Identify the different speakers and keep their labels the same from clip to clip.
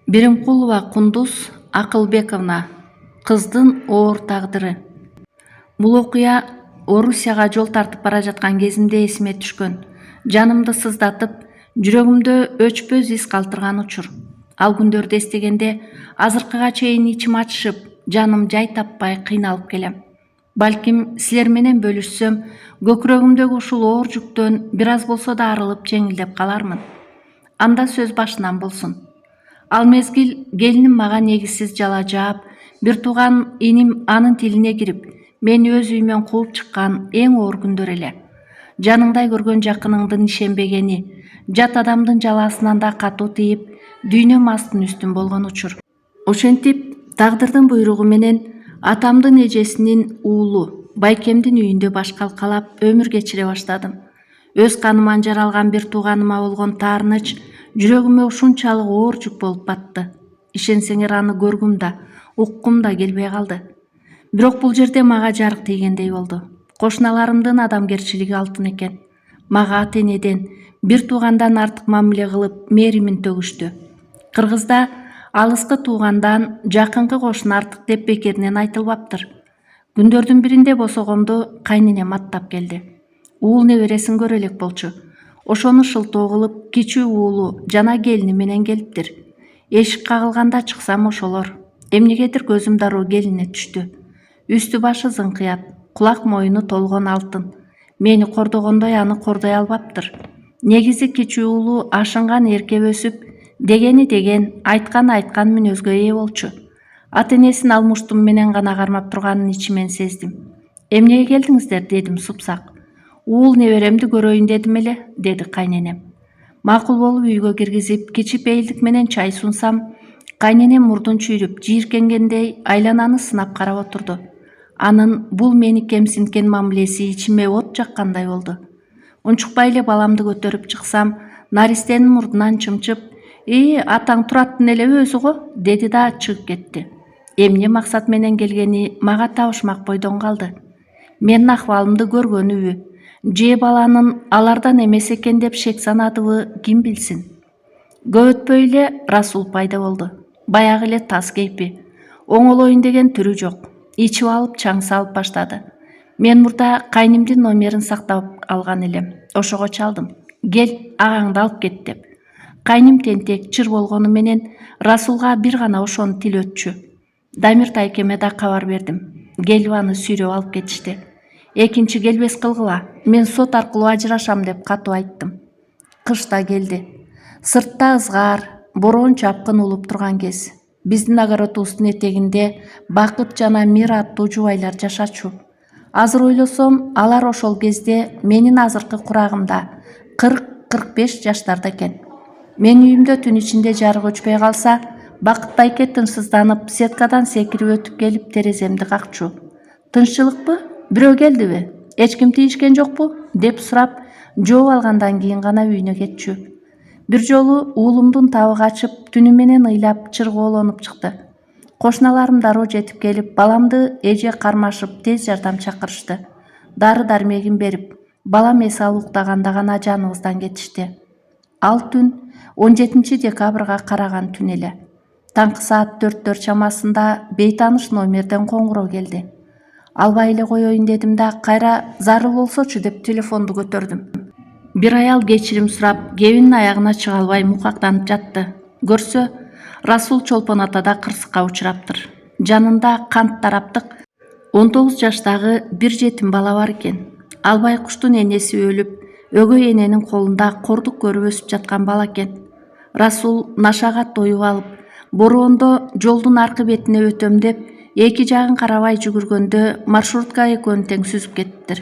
Speaker 1: Биримкулова Кундуз Акылбековна. Кыздын оор тагдыры. Бул окуя Орусияга жол тартып бара жаткан кезимде эсиме түшкөн. Жанымды сыздатып, жүрөгүмдө өчпөз из калтырган учур. Ал күндөрдү эстегенде азыркыга чейин ичим ачышып, жаным жай таппай кыйналып келем. Балким силер менен бөлүшсөм, көкүрөгүмдөгү ушул оор жүктөн бир аз болсо да арылып жеңилдеп калармын. Анда сөз башынан болсун. Ал мезгил келиним мага негизсиз жала жаап, бир тууган иним анын тилине кирип, мени өз үйүмөн кууп чыккан эң оор күндөр эле. Жаныңдай көргөн жакыныңдын ишенбегени, жат адамдын жалаасынан да катуу тийип, дүйнөм астын үстүн болгон учур. Ошентип, тагдырдын буйругу менен атамдын эжесинин уулу байкемдин үйүндө баш калкалап өмүр кечире баштадым. Өз каныман жаралган бир тууганыма болгон таарыныч жүрөгүмө ушунчалык оор жүк болуп батты. Ишенсеңер, аны көргүм да, уккум да келбей калды. Бирок бул жерде мага жарык тийгендей болду. Кошуналарымдын адамгерчилиги алтын экен. Мага ата энеден, бир туугандан артык мамиле кылып, мээримин төгүштү. Кыргызда алыскы туугандан жакынкы кошуна артык деп бекеринен айтылбаптыр. Күндөрдүн биринде босогомду кайненем аттап келди. Уул небересин көрө элек болчу. Ошону шылтоо кылып, кичүү уулу жана келини менен келиптир. Эшик кагылганда чыксам ошолор. Эмнегедир көзүм дароо келинине түштү. Үстү башы зыңкыят, кулак моюну толгон алтын. Мени кордогондой аны кордой албаптыр. Негизи кичүү уулу ашынган эрке өсүп, дегени деген, айтканы айткан мүнөзгө ээ болчу. Ата энесин алмуштум менен гана кармап турганын ичимен сездим. Эмнеге келдиңиздер, дедим супсак. Уул неберемди көрөйүн дедим эле, деди кайненем. Макул болуп үйгө киргизип, кичипейилдик менен чай сунсам, кайненем мурдун чүйрүп, жийиркенгендей айлананы сынап карап отурду. Анын бул мени кемсинткен мамилеси ичиме от жаккандай болду. Унчукпай эле баламды көтөрүп чыксам, наристенин мурдунан чымчып, атаң Тураттын элеби өзү го, деди да чыгып кетти. Эмне максат менен келгени мага табышмак бойдон калды. Менин акыбалымды көргөнүбү, же баланын алардан эмес экен деп шек санадыбы, ким билсин. Көп өтпөй эле Расул пайда болду. Баягы эле таз кейпи. Оңолоюн деген түрү жок. Ичип алып чаң салып баштады. Мен мурда кайнимдин номерин сактап алган элем. Ошого чалдым. Кел, агаңды алып кет деп. Кайным тентек, чыр болгону менен Расулга бир гана ошону тилөтчү. Дамирт айкеме да кабар бердим. Келип аны сүйрөп алып кетишти. Экинчи келбес кылгыла, мен сот аркылуу ажырашам деп катуу айттым. Кыш да келди. Сыртта ызгар, бороон чапкын улуп турган кез. Биздин огородубуздун этегинде Бакыт жана Мира аттуу жубайлар жашачу. Азыр ойлосом, алар ошол кезде менин азыркы курагымда 40-45 жаштарда экен. Мен үйүмдө түн ичинде жарык өчпөй калса, Бакыт байке тынчсызданып, сеткадан секирип өтүп келип тереземди какчу. Тынччылыкпы? Бирөө келдиби? Эч ким тийишкен жокпу? Деп сурап, жооп алгандан кийин гана үйүнө кетчү. Бир жолу уулумдун табы качып, түнү менен ыйлап чыргоолонуп чыкты. Кошуналарым дароо жетип келип, баламды эже кармашып, тез жардам чакырышты. Дары дармегин берип, балам эс алып уктаганда гана жаныбыздан кетишти. Ал түн 17 декабрга караган түн эле. Таңкы саат 4 чамасында бейтаныш номерден коңгуроо келди. Албай эле коеюн дедим да, кайра зарыл болсочу деп телефонду көтөрдүм. Бир аял кечирим сурап, кебинин аягына чыга албай мукактанып жатты. Көрсө, Расул Чолпон атада кырсыкка учураптыр. Жанында кант тараптык 19 жаштагы бир жетим бала бар экен. Албай куштун энеси өлүп, өгөй эненин колунда кордук көрүп өсүп жаткан бала экен. Расул нашага тоюп алып, бороондо жолдун аркы бетине өтөм деп, эки жагын карабай жүгүргөндө маршрутка экөөнү тең сүзүп кетиптир.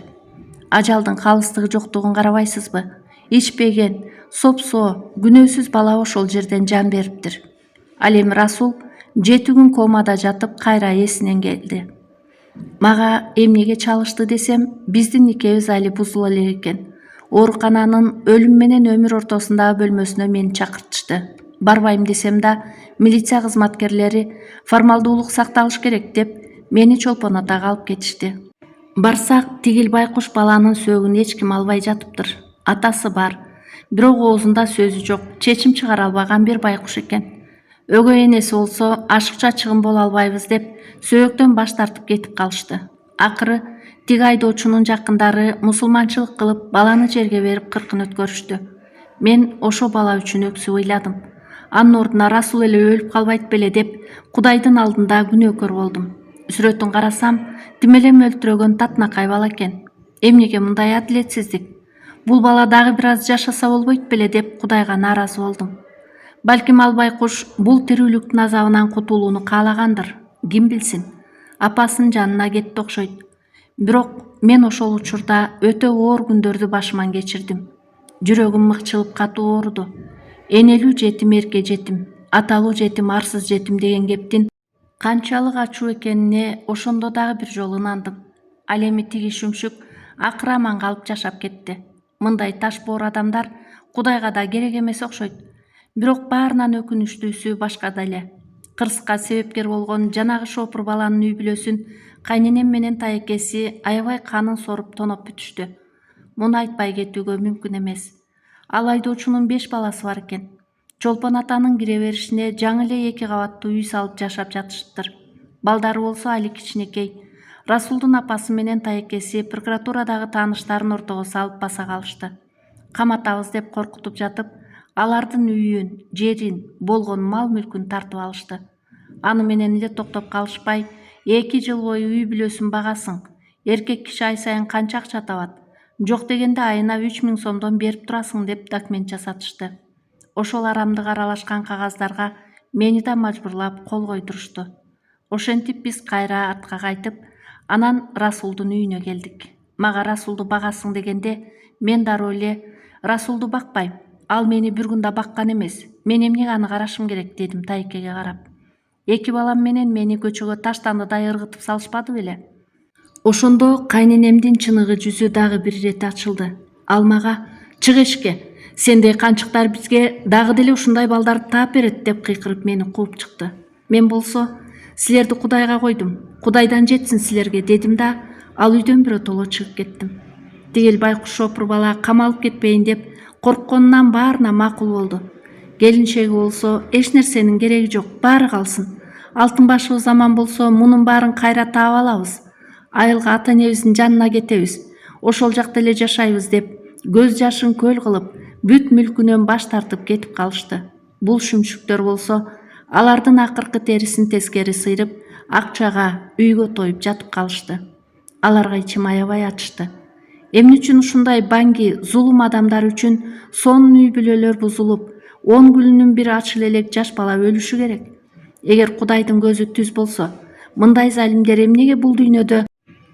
Speaker 1: Ажалдын калыстыгы жоктугун карабайсызбы? Ичпеген, сопсоо, күнөөсүз бала ошол жерден жан бериптир. Ал эми Расул 7 күн комада жатып, кайра эсинен келди. Мага эмнеге чалышты десем, биздин никебиз али бузула элек экен. Оорукананын өлүм менен өмүр ортосундагы бөлмөсүнө мени чакыртышты. Барбайм десем да, милиция кызматкерлери формалдуулук сакталыш керек деп, мени Чолпон атага алып кетишти. Барсак, тигил байкуш баланын сөөгүн эч ким албай жатыптыр. Атасы бар, бирок оозунда сөзү жок, чечим чыгара албаган бир байкуш экен. Өгөй энеси болсо ашыкча чыгым боло албайбыз деп сөөктөн баш тартып кетип калышты. Акыры тиги айдоочунун жакындары мусулманчылык кылып баланы жерге берип кыркын өткөрүштү. Мен ошо бала үчүн өксүп ыйладым. Анын ордуна Расул эле өлүп калбайт беле деп Кудайдын алдында күнөөкөр болдум. Сүрөтүн карасам, тим эле өлтүрөгөн татынакай бала экен. Эмнеге мындай адилетсиздик? Бул бала дагы бир аз жашаса болбойт беле деп Кудайга нааразы болдум. Балким ал байкуш бул тирүүлүктүн азабынан кутулууну каалагандыр. Ким билсин? Апасынын жанына кетти окшойт. Бирок мен ошол учурда өтө оор күндөрдү башыман кечирдим. Жүрөгүм мыкчылып катуу ооруду. Энелүү жетим эрке жетим, аталуу жетим арсыз жетим деген кептин канчалык ачуу экенине ошондо дагы бир жолу ынандым. Ал эми тиги шүмшүк акыры аман калып жашап кетти. Мындай таш боор адамдар Кудайга да керек эмес окшойт. Бирок баарынан өкүнүчтүүсү башкада эле. Кырсыкка себепкер болгон жанагы шопур баланын үй бүлөсүн кайненем менен тайекеси аябай канын соруп тоноп бүтүштү. Муну айтпай кетүүгө мүмкүн эмес. Ал айдоочунун 5 баласы бар экен. Чолпон атанын кире беришине жаңы эле 2 кабаттуу үй салып жашап жатышыптыр. Балдары болсо али кичинекей. Расулдун апасы менен тайекеси прокуратурадагы тааныштарын ортого салып баса калышты. Каматабыз деп коркутуп жатып, алардын үйүн, жерин, болгон мал мүлкүн тартып алышты. Аны менен эле токтоп калышпай, 2 жыл бою үй бүлөсүн багасың. Эркек киши ай сайын канча акча табат? Жок дегенде айына 3000 сомдон берип турасың деп документ жасатышты. Ошол арамдык аралашкан кагаздарга мени да мажбурлап кол койдурушту. Ошентип биз кайра артка кайтып, анан Расулдун үйүнө келдик. Мага Расулду багасың дегенде, мен дароо эле Расулду бакпайм. Ал мени бир күн да баккан эмес. Мен эмнеге аны карашым керек дедим тайекеге карап. 2 балам менен мени көчөгө таштандыдай ыргытып салышпады беле? Ошондо кайненемдин чыныгы жүзү дагы бир ирет ачылды. Ал мага чык эшикке. Сендей канчыктар бизге дагы деле ушундай балдарды таап берет деп кыйкырып мени кууп чыкты. Мен болсо силерди Кудайга койдум. Кудайдан жетсин силерге дедим да ал үйдөн биротоло чыгып кеттим. Тигил байкуш шопур бала камалып кетпейин деп коркконунан баарына макул болду. Келинчеги болсо эч нерсенин кереги жок, баары калсын. Алтын башыбыз аман болсо мунун баарын кайра таап алабыз. Айылга ата энебиздин жанына кетебиз. Ошол жакта эле жашайбыз деп көз жашын көл кылып, бүт мүлкүнөн баш тартып кетип калышты. Бул шүмшүктөр болсо алардын акыркы терисин тескери сыйрып, акчага, үйгө тоюп жатып калышты. Аларга ичим аябай ачышты. Эмне үчүн ушундай баңги, зулум адамдар үчүн сонун үй бүлөлөр бузулуп, 10 күнүнүн бир ачыл элек жаш бала өлүшү керек? Эгер Кудайдын көзү түз болсо, мындай залимдер эмнеге бул дүйнөдө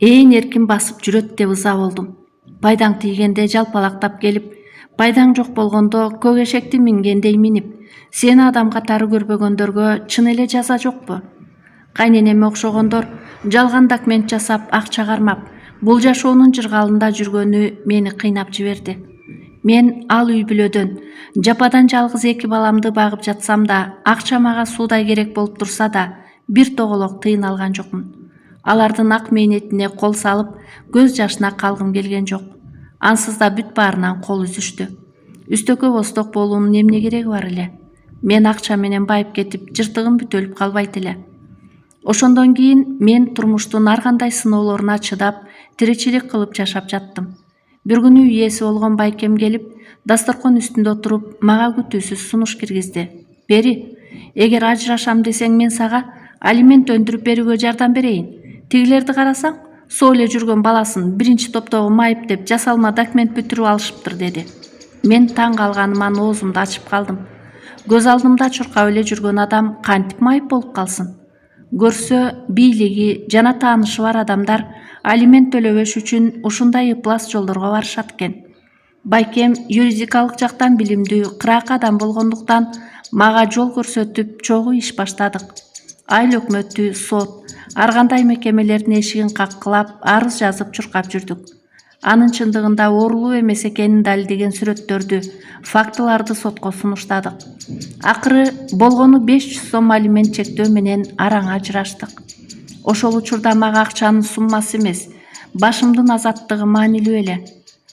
Speaker 1: ээн эркин басып жүрөт деп ыза болдум. Пайдаң тийгенде жалпалактап келип, пайдаң жок болгондо көк эшекти мингендей минип, сени адам катары көрбөгөндөргө чын эле жаза жокпу? Кайненеме окшогондор жалган документ жасап, акча кармап, бул жашоонун жыргалында жүргөнү мени кыйнап жиберди. Мен ал үй бүлөдөн жападан жалгыз 2 баламды багып жатсам да, акча мага суудай керек болуп турса да, бир тоголок тыйын алган жокмун. Алардын ак мээнетине кол салып, көз жашына калгым келген жок. Ансыз да бүт баарынан кол үзүштү. Үстөккө босток болуунун эмне кереги бар эле? Мен акча менен байып кетип, жыртыгым бүтөлүп калбайт эле. Ошондон кийин мен турмуштун ар кандай сыноолоруна чыдап, тиричилик кылып жашап жаттым. Бир күнү үй ээси болгон байкем келип, дасторкон үстүндө отуруп, мага күтүүсүз сунуш киргизди. Бери, эгер ажырашам десең мен сага алимент өндүрүп берүүгө жардам берейин. Тигилерди карасаң, соо эле жүргөн баласын 1 топтогу майып деп жасалма документ бүтүрүп алышыптыр деди. Мен таң калганыман оозумду ачып калдым. Көз алдымда чуркап эле жүргөн адам кантип майып болуп калсын? Көрсө, бийлиги жана таанышы бар адамдар алимент төлөбөш үчүн ушундай ыплас жолдорго барышат экен. Байкем юридикалык жактан билимдүү, кыраак адам болгондуктан мага жол көрсөтүп, чогуу иш баштадык. Айыл өкмөтү, сот, ар кандай мекемелердин эшигин каккылап, арыз жазып чуркап жүрдүк. Анын чындыгында оорулуу эмес экенин далилдеген сүрөттөрдү, фактыларды сотко сунуштадык. Акыры болгону 500 сом алимент чектөө менен араң ажыраштык. Ошол учурда мага акчанын суммасы эмес, башымдын азаттыгы маанилүү эле.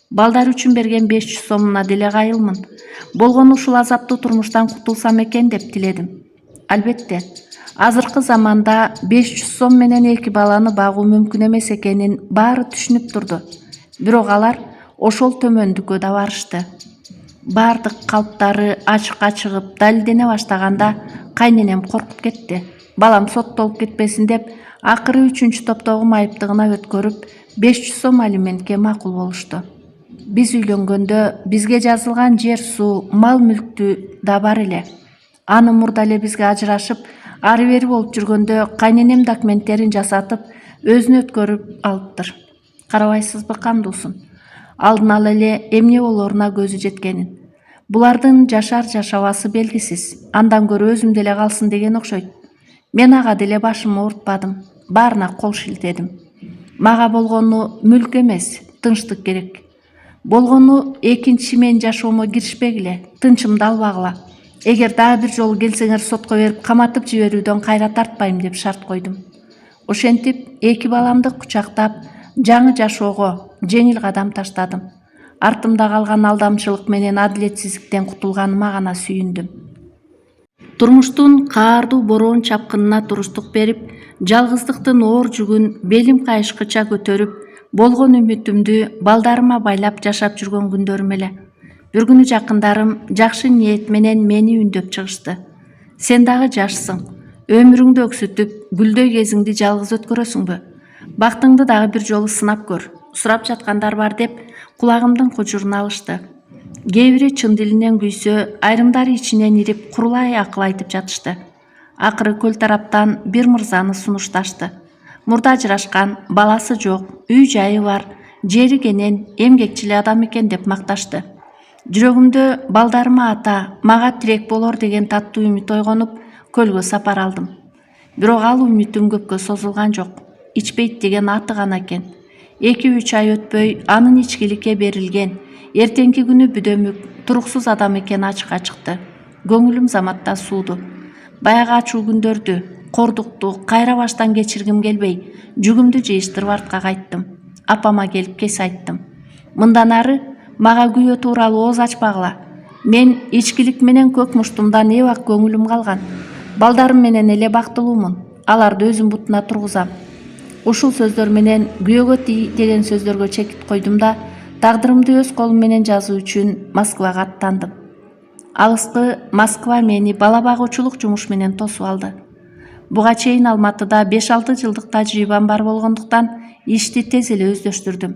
Speaker 1: Балдар үчүн берген 500 сомуна деле кайылмын. Болгону ушул азаптуу турмуштан кутулсам экен деп тиледим. Албетте, азыркы заманда 500 сом менен 2 баланы багуу мүмкүн эмес экенин баары түшүнүп турду. Бирок алар ошол төмөндүккө да барышты. Баардык калптары ачыкка чыгып далилдене баштаганда кайненем коркуп кетти. Балам соттолуп кетпесин деп акыры 3 топтогу майыптыгына өткөрүп 500 сом алиментке макул болушту. Биз үйлөнгөндө бизге жазылган жер, суу, мал мүлктү да бар эле. Аны мурда эле бизге ажырашып, ары бери болуп жүргөндө кайненем документтерин жасатып, өзүнө өткөрүп алыптыр. Карабайсызбы кандуусун? Алдын ала эле эмне болоруна көзү жеткенин. Булардын жашар жашабасы белгисиз. Андан көрө өзүм деле калсын деген окшойт. Мен ага деле башымы оорутпадым. Баарына кол шилтедим. Мага болгону мүлк эмес, тынчтык керек. Болгону экинчи менин жашоомо киришпегиле, тынчымды албагыла. Эгер дагы бир жолу келсеңер сотко берип каматып жиберүүдөн кайра тартпайм деп шарт койдум. Ошентип 2 баламды кучактап, жаңы жашоого жеңил кадам таштадым. Артымда калган алдамчылык менен адилетсиздиктен кутулганыма гана сүйүндүм. Турмуштун каардуу бороон чапкынына туруштук берип, жалгыздыктын оор жүгүн белим кайышкыча көтөрүп, болгон үмүтүмдү балдарыма байлап жашап жүргөн күндөрүм эле. Бир күнү жакындарым жакшы ниет менен мени үндөп чыгышты. Сен дагы жашсың. Өмүрүңдү өксүтүп, гүлдөй кезиңди жалгыз өткөрөсүңбү? Бактыңды дагы бир жолу сынап көр. Сурап жаткандар бар деп кулагымдын кучурун алышты. Кээ бири чын дилинен күйсө, айрымдары ичинен ирип, курулай акыл айтып жатышты. Акыры көл тараптан бир мырзаны сунушташты. Мурда ажырашкан, баласы жок, үй жайы бар, жери кенен, эмгекчил адам экен деп макташты. Жүрөгүмдө балдарыма ата, мага тирек болор деген таттуу үмүт ойгонуп, көлгө сапар алдым. Бирок ал үмүтүм көпкө созулган жок. Ичпейт деген аты гана экен. 2-3 ай өтпөй анын ичкиликке берилген, эртеңки күнү бүдөмүк, туруксуз адам экени ачыкка чыкты. Көңүлүм заматта сууду. Баягы ачуу күндөрдү, кордукту кайра баштан кечиргим келбей, жүгүмдү жыйыштырып артка кайттым. Апама келип кес айттым. Мындан ары мага күйөө тууралуу ооз ачпагыла. Мен ичкилик менен көк муштумдан эбак көңүлүм калган. Балдарым менен эле бактылуумун. Аларды өзүм бутуна тургузам. Ушул сөздөр менен күйөөгө тий деген сөздөргө чекит койдум да, тагдырымды өз колум менен жазуу үчүн Москвага аттандым. Алыскы Москва мени бала багуучулук жумуш менен тосуп алды. Буга чейин Алматыда 5-6 жылдык тажрыйбам бар болгондуктан ишти тез эле өздөштүрдүм.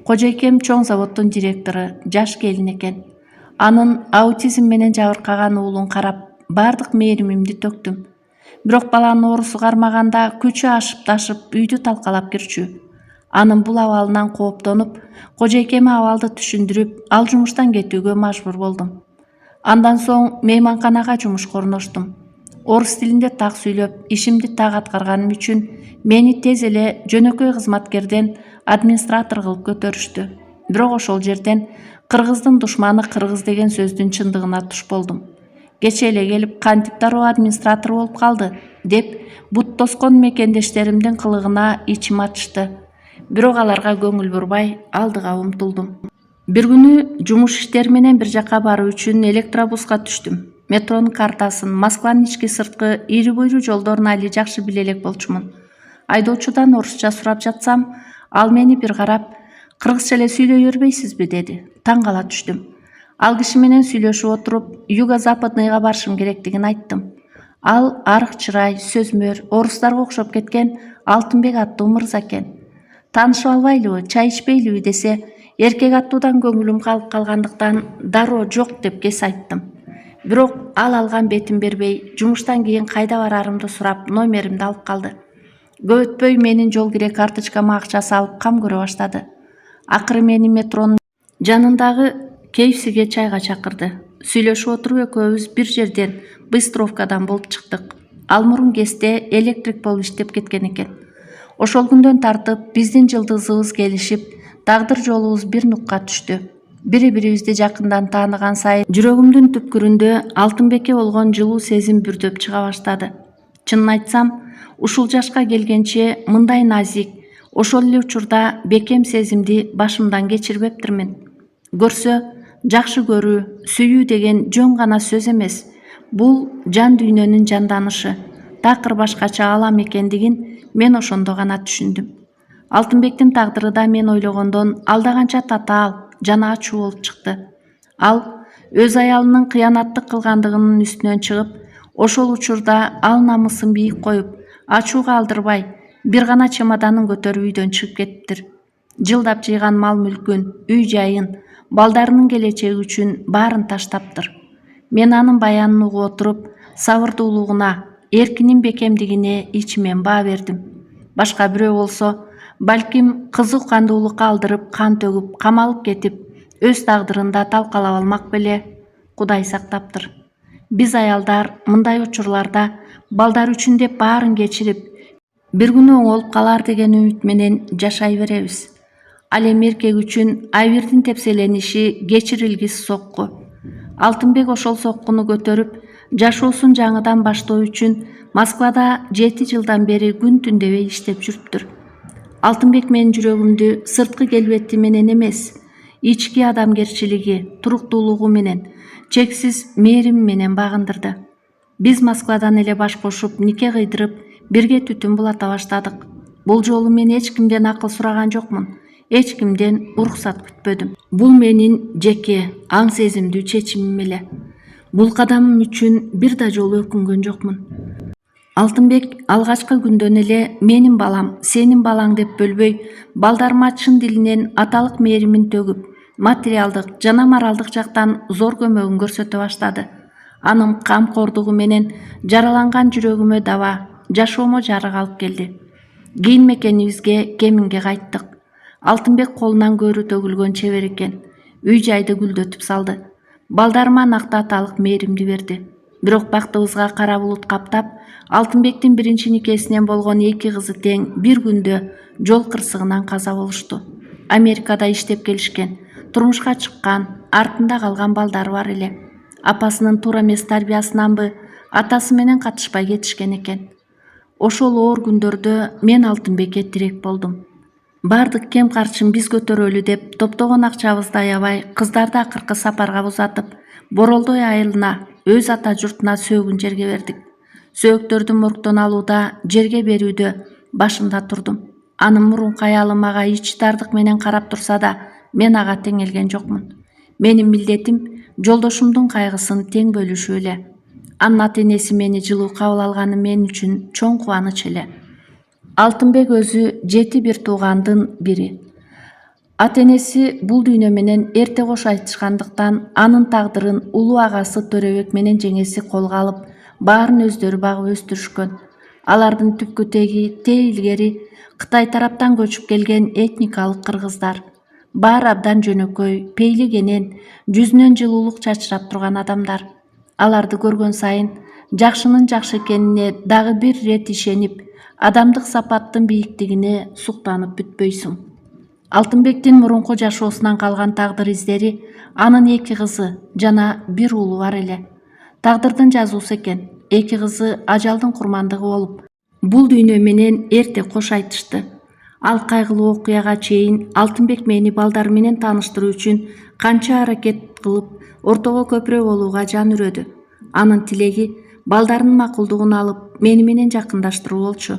Speaker 1: Кожойкем чоң заводдун директору, жаш келин экен. Анын аутизм менен жабыркаган уулун карап, бардык мээримимди төктүм. Бирок баланын оорусу кармаганда күчү ашып-ташып үйдү талкалап кирчү. Анын бул абалынан кооптонуп, кожойкеме абалды түшүндүрүп, ал жумуштан кетүүгө мажбур болдум. Андан соң мейманканага жумушка орноштум. Орус тилинде так сүйлөп, ишимди так аткарганым үчүн мени тез эле жөнөкөй кызматкерден администратор кылып көтөрүштү. Бирок ошол жерден кыргыздын душманы кыргыз деген сөздүн чындыгына туш болдум. Кече эле келип кантип дароо администратор болуп калды деп бут тоскон мекендештеримдин кылыгына ичим ачышты. Бирок аларга көңүл бурбай алдыга умтулдум. Бир күнү жумуш иштери менен бир жакка баруу үчүн электробуска түштүм. Метронун картасын, Москванын ички сырткы ири буйруу жолдорун али жакшы биле элек болчумун. Айдоочудан орусча сурап жатсам, ал мени бир карап, кыргызча эле сүйлөй бербейсизби деди. Таң кала түштүм. Ал киши менен сүйлөшүп отуруп, юго-западныйга барышым керектигин айттым. Ал арык чырай, сөзмөр, орустарга окшоп кеткен Алтынбек аттуу мырза экен. Таанышып албайлыбы, чай ичпейлиби десе, эркек аттуудан көңүлүм калып калгандыктан дароо жок деп кес айттым. Бирок ал алган бетин бербей, жумуштан кийин кайда барарымды сурап, номеримди алып калды. Көп өтпөй менин жол кире карточкама акча салып кам көрө баштады. Акыры мени метронун жанындагы KFC'ге чайга чакырды. Сүйлөшүп отуруп экөөбүз бир жерден, Быстровкадан болуп чыктык. Ал мурун Кесте электрик болуп иштеп кеткен экен. Ошол күндөн тартып биздин жылдызыбыз келишип, тагдыр жолубуз бир нукка түштү. Бири-бирибизди жакындан тааныган сайын жүрөгүмдүн түпкүрүндө Алтынбекке болгон жылуу сезим бүрдөп чыга баштады. Чынын айтсам, ушул жашка келгенче мындай назик, ошол эле учурда бекем сезимди башымдан кечирбептирмин. Көрсө, жакшы көрүү, сүйүү деген жөн гана сөз эмес. Бул жан дүйнөнүн жанданышы, такыр башкача алам экендигин мен ошондо гана түшүндүм. Алтынбектин тагдыры да мен ойлогондон алда канча татаал жана ачуу болуп чыкты. Ал өз аялынын кыянаттык кылгандыгынын үстүнөн чыгып, ошол учурда ал намысын бийик коюп, ачууга алдырбай, бир гана чемоданын көтөрүп үйдөн чыгып кетиптир. Жылдап жыйган мал мүлкүн, үй жайын, балдарынын келечеги үчүн баарын таштаптыр. Мен анын баянын угуп отуруп, сабырдуулугуна, эркинин бекемдигине ичимен баа бердим. Башка бирөө болсо, балким кызы уккандуулукка алдырып, кан төгүп, камалып кетип, өз тагдырын да талкалап алмак беле. Кудай сактаптыр. Биз аялдар мындай учурларда балдар үчүн деп баарын кечирип, бир күнү оңолуп калар деген үмүт менен жашай беребиз. Ал эми эркек үчүн Айбирдин тепселениши кечирилгис сокку. Алтынбек ошол соккуну көтөрүп, жашоосун жаңыдан баштоо үчүн Москвада 7 жылдан бери күн түн дебей иштеп жүрүптүр. Алтынбек менин жүрөгүмдү сырткы келбети менен эмес, ички адамгерчилиги, туруктуулугу менен, чексиз мээрими менен багындырды. Биз Москвадан эле баш кошуп, нике кыйдырып, бирге түтүн булата баштадык. Бул жолу мен эч кимден акыл сураган жокмун, эч кимден уруксат күтпөдүм. Бул менин жеке, аң сезимдүү чечимим эле. Бул кадамым үчүн бир да жолу өкүнгөн жокмун. Алтынбек алгачкы күндөн эле менин балам, сенин балаң деп бөлбөй, балдарыма чын дилинен аталык мээримин төгүп, материалдык жана моралдык жактан зор көмөгүн көрсөтө баштады. Анын камкордугу менен жараланган жүрөгүмө даба, жашоомо жарык алып келди. Кийин мекенибизге Кеминге кайттык. Алтынбек колунан көөрү төгүлгөн чебер экен. Үй жайды гүлдөтүп салды. Балдарыма накты аталык мээримди берди. Бирок бактыбызга кара булут каптап, Алтынбектин биринчи никесинен болгон 2 кызы тең бир күндө жол кырсыгынан каза болушту. Америкада иштеп келишкен, турмушка чыккан, артында калган балдары бар эле. Апасынын туура эмес тарбиясынанбы, атасы менен катышпай кетишкен экен. Ошол оор күндөрдө мен Алтынбекке тирек болдум. Бардык кем карчын биз көтөрөлү деп топтогон акчабызды аябай, кыздарды акыркы сапарга узатып, Боролдой айылына, өз ата журтуна сөөгүн жерге бердик. Сөөктөрдү моргдон алууда, жерге берүүдө башында турдум. Анын мурунку аялы мага ич дардык менен карап турса да, мен ага теңелген жокмун. Менин милдетим жолдошумдун кайгысын тең бөлүшүү эле. Анын ата-энеси мени жылуу кабыл алганы мен үчүн чоң кубаныч эле. Алтынбек өзү 7 бир туугандын бири. Ата-энеси бул дүйнө менен эрте кош айтышкандыктан анын тагдырын улуу агасы Төрөбек менен жеңеси колго алып, баарын өздөрү багып өстүрүшкөн. Алардын түпкү теги илгери Кытай тараптан көчүп келген этникалык кыргыздар. Баары абдан жөнөкөй, пейли кенен, жүзүнөн жылуулук чачырап турган адамдар. Аларды көргөн сайын жакшынын жакшы экенине дагы бир ирет ишенип, адамдык сапаттын бийиктигине суктанып бүтпөйсүң. Алтынбектин мурунку жашоосунан калган тагдыр издери, анын 2 кызы жана бир уулу бар эле. Тагдырдын жазуусу экен, 2 кызы ажалдын курмандыгы болуп, бул дүйнө менен эрте кош айтышты. Ал кайгылуу окуяга чейин Алтынбек мени балдары менен тааныштыруу үчүн канча аракет кылып, ортого көпүрө болууга жан үрөдү. Анын тилеги балдарынын макулдугун алып, мени менен жакындаштыруу болчу.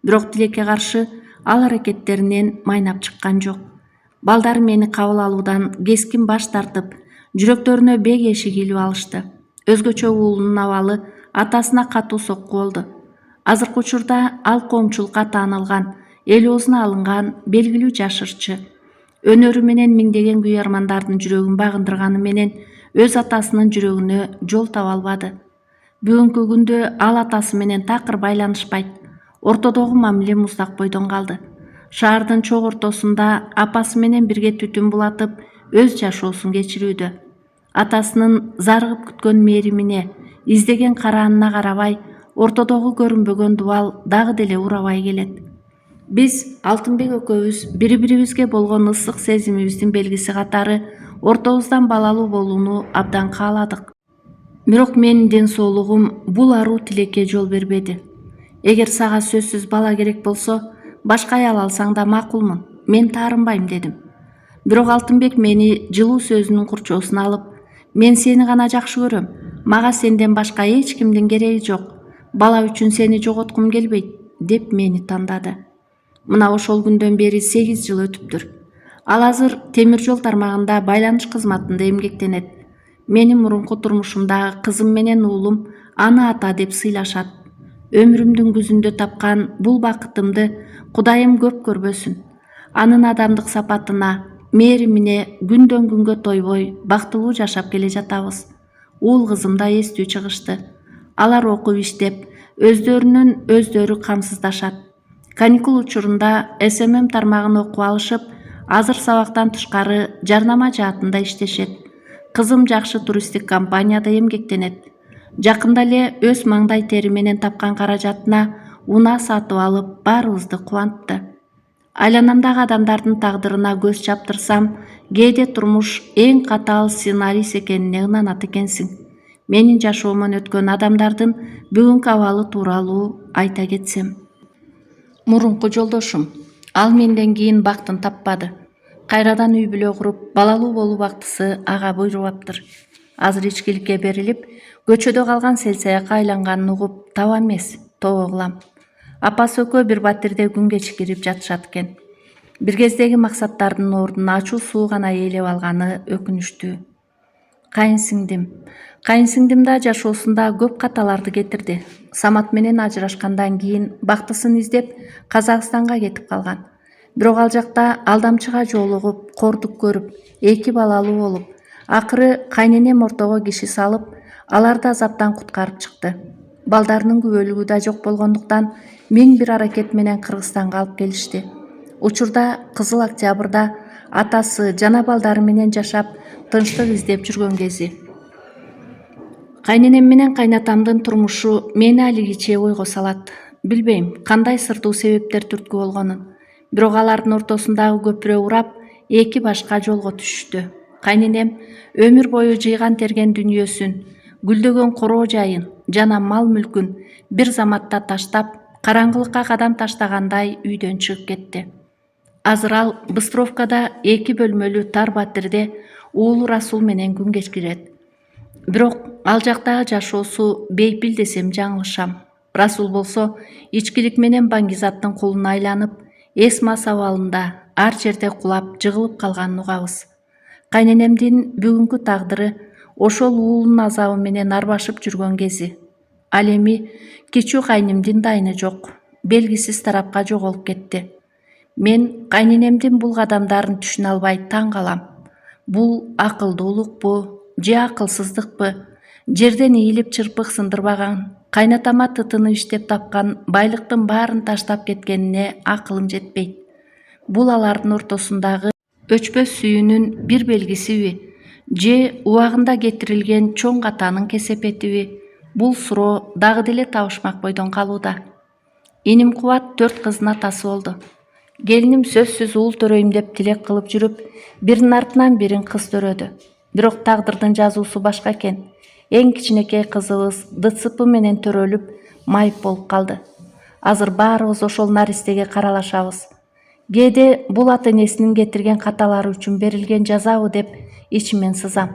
Speaker 1: Бирок тилекке каршы ал аракеттеринен майнап чыккан жок. Балдары мени кабыл алуудан кескин баш тартып, жүрөктөрүнө бек эшик илип алышты. Өзгөчө уулунун абалы атасына катуу сокку болду. Азыркы учурда ал коомчулукка таанылган, эл оозуна алынган белгилүү жашырчы. Өнөрү менен миңдеген күйөрмандардын жүрөгүн багындырганы менен өз атасынын жүрөгүнө жол таба албады. Бүгүнкү күндө ал атасы менен такыр байланышпайт. Ортодогу мамиле муздак бойдон калды. Шаардын чок ортосунда апасы менен бирге түтүн булатып, өз жашоосун кечирүүдө. Атасынын зарыгып күткөн мээримине, издеген караанына карабай, ортодогу көрүнбөгөн дубал дагы деле урабай келет. Биз Алтынбек экөөбүз бири-бирибизге болгон ысык сезимибиздин белгиси катары ортобуздан балалуу болууну абдан кааладык. Бирок менин ден соолугум бул аруу тилекке жол бербеди. Эгер сага сөзсүз бала керек болсо, башка аял алсаң да макулмун, мен таарынбайм дедим. Бирок Алтынбек мени жылуу сөзүнүн курчоосуна алып, мен сени гана жакшы көрөм, Мага сенден башка эч кимдин кереги жок. Бала үчүн сени жоготкум келбейт деп мени тандады. Мына ошол күндөн бери 8 жыл өтүптүр. Ал азыр темир жол тармагында байланыш кызматында эмгектенет. Менин мурунку турмушумдагы кызым менен уулум аны ата деп сыйлашат. Өмүрүмдүн күзүндө тапкан бул бакытымды Кудайым көп көрбөсүн. Анын адамдык сапатына, мээримине күндөн күнгө тойбой бактылуу жашап келе жатабыз. Уул кызым да эстүү чыгышты. Алар окуп иштеп, өздөрүнөн өздөрү камсыздашат. Каникул учурунда СММ тармагын окуп алышып, азыр сабактан тышкары жарнама жаатында иштешет. Кызым жакшы туристтик компанияда эмгектенет. Жакында эле өз маңдай тери менен тапкан каражатына унаа сатып алып, баарыбызды кубантты. Айланамдагы адамдардын тагдырына көз чаптырсам, кээде турмуш эң катаал сценарист экенине ынанат экенсиң. Менин жашоомон өткөн адамдардын бүгүнкү абалы тууралуу айта кетсем. Мурунку жолдошум, ал менден кийин бактын таппады. Кайрадан үй бүлө куруп, балалуу болуу бактысы ага буйрубаптыр. Азыр ичкиликке берилип, көчөдө калган селсаякка айланганын угуп, таба эмес, тобо кылам. Апасы экөө бир батирде күн кечкирип жатышат экен. Бир кездеги максаттардын ордуна ачуу суу гана ээлеп алганы өкүнүчтүү. Кайынсиңдим да жашоосунда көп каталарды кетирди. Самат менен ажырашкандан кийин бактысын издеп Казакстанга кетип калган. Бирок ал жакта алдамчыга жолугуп, кордук көрүп, 2 балалуу болуп, акыры кайненем ортого киши салып, аларды азаптан куткарып чыкты. Балдарынын күбөлүгү да жок болгондуктан 1001 аракет менен Кыргызстанга алып келишти. Учурда Кызыл Октябрда атасы жана балдары менен жашап, тынчтык издеп жүргөн кези. Кайненем менен кайнатамдын турмушу мени алигиче ойго салат. Билбейм, кандай сыртуу себептер түрткү болгонун. Бирок алардын ортосундагы көпүрө урап, 2 башка жолго түшүштү. Кайненем өмүр бою жыйган терген дүнүйөсүн, гүлдөгөн короо жайын жана мал мүлкүн бир заматта таштап, караңгылыкка кадам таштагандай үйдөн чыгып кетти. Азыр ал Быстровкада 2 бөлмөлүү тар батирде уулу Расул менен күн кечирет. Бирок ал жактагы жашоосу бейпил десем жаңылышам. Расул болсо ичкилик менен баңгизаттын кулуна айланып, эс-мас абалында ар жерде кулап, жыгылып калганын угабыз. Кайненемдин бүгүнкү тагдыры ошол уулунун азабы менен арбашып жүргөн кези. Ал эми кичүү кайнымдын дайыны жок, белгисиз тарапка жоголуп кетти. Мен кайненемдин бул кадамдарын түшүнө албай таң калам. Бул акылдуулукпу же акылсыздыкпы? Жерден ийилип чырпык сындырбаган, кайнатама тытынып иштеп тапкан байлыктын баарын таштап кеткенине акылым жетпейт. Бул алардын ортосундагы өчпөс сүйүүнүн бир белгисиби? Же убагында кетирилген чоң катанын кесепетиби? Бул суроо дагы деле табышмак бойдон калууда. Иним Кубат 4 кыздын атасы болду. Келиним сөзсүз уул төрөйм деп тилек кылып жүрүп, биринин артынан бирин кыз төрөдү. Бирок тагдырдын жазуусу башка экен. Эң кичинекей кызыбыз ДЦП менен төрөлүп, майып болуп калды. Азыр баарыбыз ошол наристеге каралашабыз. Кээде бул ата-энесинин кетирген каталары үчүн берилген жазабы деп ичимен сызам.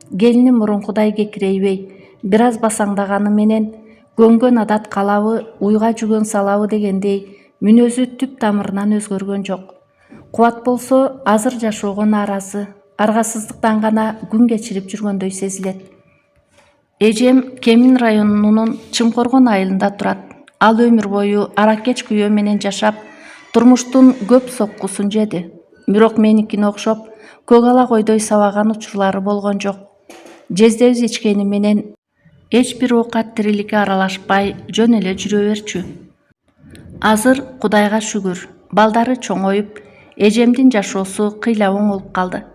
Speaker 1: Келиним мурункудай кекирейбей, бир аз басаңдаганы менен көнгөн адат калабы, уйга жүгөн салабы дегендей мүнөзү түп тамырынан өзгөргөн жок. Кубат болсо азыр жашоого нааразы, аргасыздыктан гана күн кечирип жүргөндөй сезилет. Эжем Кемин районунун Чымкоргон айылында турат. Ал өмүр бою аракеч күйөө менен жашап, турмуштун көп соккусун жеди. Бирок меникине окшоп, көк ала койдой сабаган учурлары болгон жок. Жездебиз ичкени менен эч бир оокат тириликке аралашпай жөн эле жүрө берчү. Азыр Кудайга шүгүр, балдары чоңоюп, эжемдин жашоосу кыйла оңолуп калды.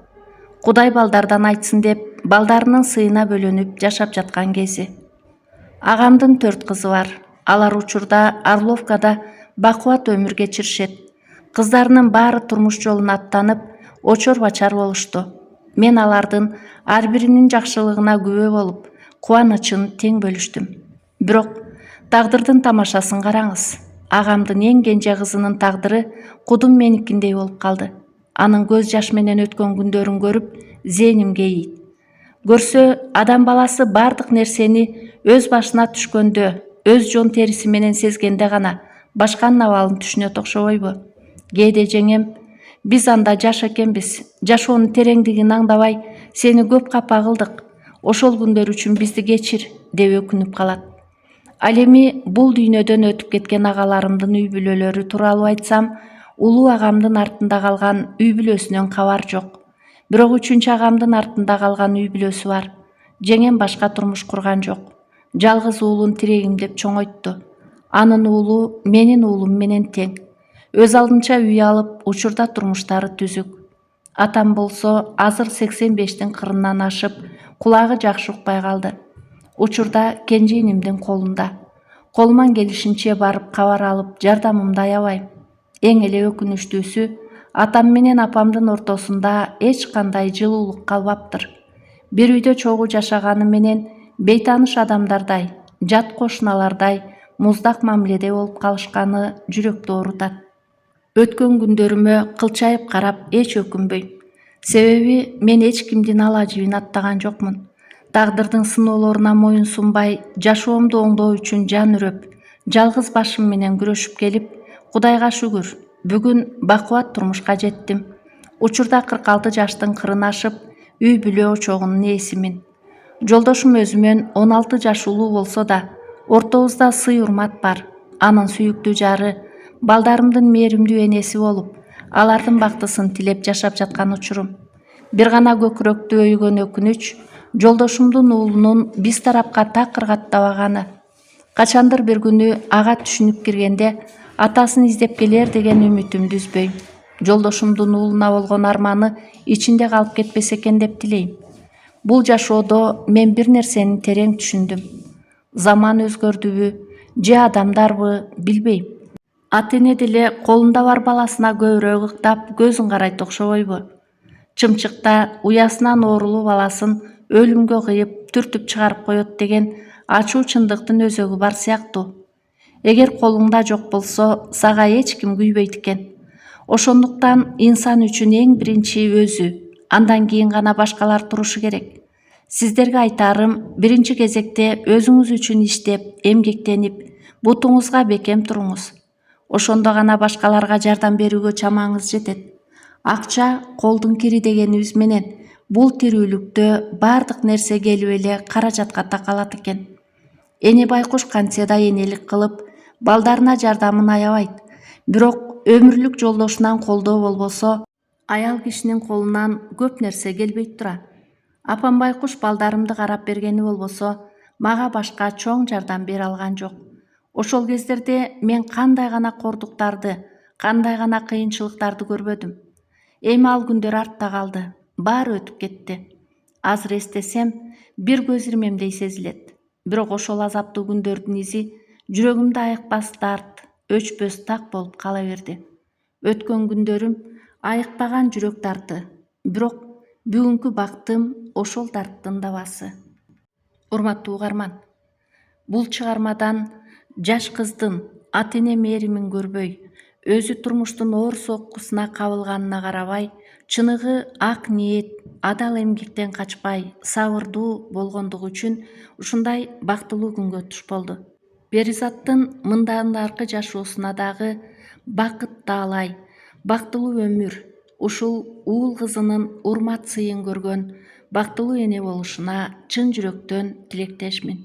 Speaker 1: Кудай балдардан айтсын деп, балдарынын сыйына бөлөнүп жашап жаткан кези. Агамдын 4 кызы бар. Алар учурда Орловкада бакубат өмүр кечиришет. Кыздарынын баары турмуш жолун аттанып, очор бачар болушту. Мен алардын ар биринин жакшылыгына күбө болуп, кубанычын тең бөлүштүм. Бирок тагдырдын тамашасын караңыз. Агамдын эң кенже кызынын тагдыры кудум меникиндей болуп калды. Анын көз жаш менен өткөн күндөрүн көрүп, зээним кейийт. көрсө адам баласы бардык нерсени өз башына түшкөндө, өз жон териси менен сезгенде гана башканын абалын түшүнөт окшобойбу? Кээде жеңем, биз анда жаш экенбиз, жашоонун тереңдигин аңдабай сени көп капа кылдык, ошол күндөр үчүн бизди кечир деп өкүнүп калат. Ал эми бул дүйнөдөн өтүп кеткен агаларымдын үй бүлөлөрү тууралуу айтсам, улуу агамдын артында калган үй бүлөсүнөн кабар жок. Бирок 3-агамдын артында калган үй бүлөсү бар. Жеңем башка турмуш курган жок. Жалгыз уулун тирегим деп чоңойтту. Анын уулу менин уулум менен тең. Өз алдынча үй алып, учурда турмуштары түзүк. Атам болсо азыр 85-тин кырынан ашып, кулагы жакшы укпай калды. Учурда кенже инимдин колунда. Колуман келишинче барып кабар алып, жардамымды аябайм. Эң эле өкүнүчтүүсү, атам менен апамдын ортосунда эч кандай жылуулук калбаптыр. Бир үйдө чогуу жашаганы менен бейтааныш адамдардай, жат кошуналардай муздак мамиледе болуп калышканы жүрөктү оорутат. Өткөн күндөрүмө кылчайып карап эч өкүнбөйм. Себеби мен эч кимдин ала жибин аттаган жокмун. Тагдырдын сыноолоруна моюн сунбай, жашоомду оңдоо үчүн жан үрөп, жалгыз башым менен күрөшүп келип, Кудайга шүгүр, бүгүн бакубат турмушка жеттим. Учурда 46 жаштын кырын ашып, үй бүлө чогунун ээсимин. Жолдошум өзүмөн 16 жаш улуу болсо да, ортобузда сый урмат бар. Анын сүйүктүү жары, балдарымдын мээримдүү энеси болуп, алардын бактысын тилеп жашап жаткан учурум. Бир гана көкүрөктү өйгөн өкүнүч, жолдошумдун уулунун биз тарапка так ыргаттабаганы. Качандыр бир күнү ага түшүнүп киргенде, атасын издеп келер деген үмүтүмдү үзбөйм. Жолдошумдун уулуна болгон арманы ичинде калып кетпесе экен деп тилейм. Бул жашоодо мен бир нерсени терең түшүндүм. Заман өзгөрдүбү же адамдарбы билбейм. Ата эне деле колунда бар баласына көбүрөөк ыктап көзүн карайт окшобойбу? Чымчыкта уясынан оорулуу баласын өлүмгө кыйып түртүп чыгарып коет деген ачуу чындыктын өзөгү бар сыяктуу. Эгер колуңда жок болсо, сага эч ким күйбөйт экен. Ошондуктан инсан үчүн эң биринчи өзү, андан кийин гана башкалар турушу керек. Сиздерге айтарым, биринчи кезекте өзүңүз үчүн иштеп, эмгектенип, бутуңузга бекем туруңуз. Ошондо гана башкаларга жардам берүүгө чамаңыз жетет. Акча колдун кири дегенибиз менен бул тирүүлүктө бардык нерсе келип эле каражатка такалат экен. Эне байкуш кантсе да энелик кылып, балдарына жардамын аябайт. Бирок өмүрлүк жолдошунан колдоо болбосо, аял кишинин колунан көп нерсе келбей тура. Апам байкуш балдарымды карап бергени болбосо, мага башка чоң жардам бере алган жок. Ошол кездерде мен кандай гана кордуктарды, кандай гана кыйынчылыктарды көрбөдүм. Эми ал күндөр артта калды, баары өтүп кетти. Азыр эстесем, бир көз ирмемдей сезилет. Бирок ошол азаптуу күндөрдүн изи жүрөгүмдө айыкпас дарт, өчпөс так болуп кала берди. Өткөн күндөрүм айыкпаган жүрөк дарты, бирок бүгүнкү бактым ошол дарттын дабасы. Урматтуу угарман, бул чыгармадан жаш кыздын ата эне мээримин көрбөй, өзү турмуштун оор соккусуна кабылганына карабай, чыныгы ак ниет, адал эмгектен качпай, сабырдуу болгондугу үчүн ушундай бактылуу күнгө туш болду. Перизаттын мындан аркы жашоосуна дагы бакыт таалай, бактылуу өмүр, ушул уул кызынын урмат сыйын көргөн бактылуу эне болушуна чын жүрөктөн тилектешмин.